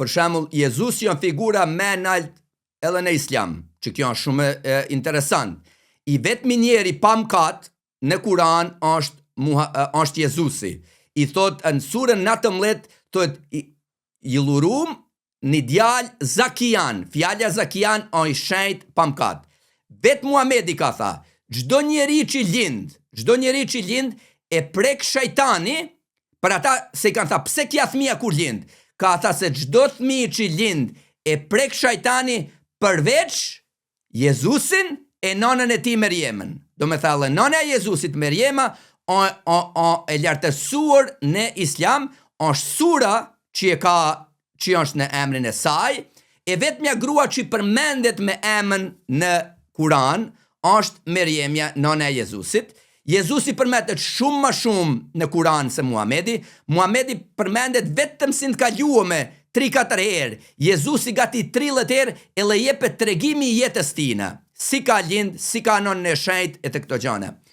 për shembull, Jezusi janë figura më nalt edhe në Islam, që kjo është shumë interesant. I vetmi njeri pa mëkat në Kur'an është Jezusi. I thot në surën 19, thot i lurum një djalë Zakian. Fjala Zakian është i shenjt pa mëkat. Vetë Muhamedi ka tha, çdo njeri që lind e prek shejtani, për ata se kanë tha, pse kja fëmia kur lind? Ka tha se çdo fëmijë që lind e prek shejtani përveç Jezusin e nonën e tij Merjemen. Do me thallë, nona e Jezusit Merjema e lartësuar në Islam, është sura që është në emrin e saj, e vetmja grua që përmendet me emrin në Kur'an është Merjemja, nona e Jezusit. Jezusi përmendet shumë më shumë në Kur'an se Muhamedi. Muhamedi përmendet vetëm si të kaluame 3-4 herë. Jezusi gati 30 herë e le jepet tregimi i jetës tina. Si ka lind, si ka nonën e shenjtë e të këto gjëra.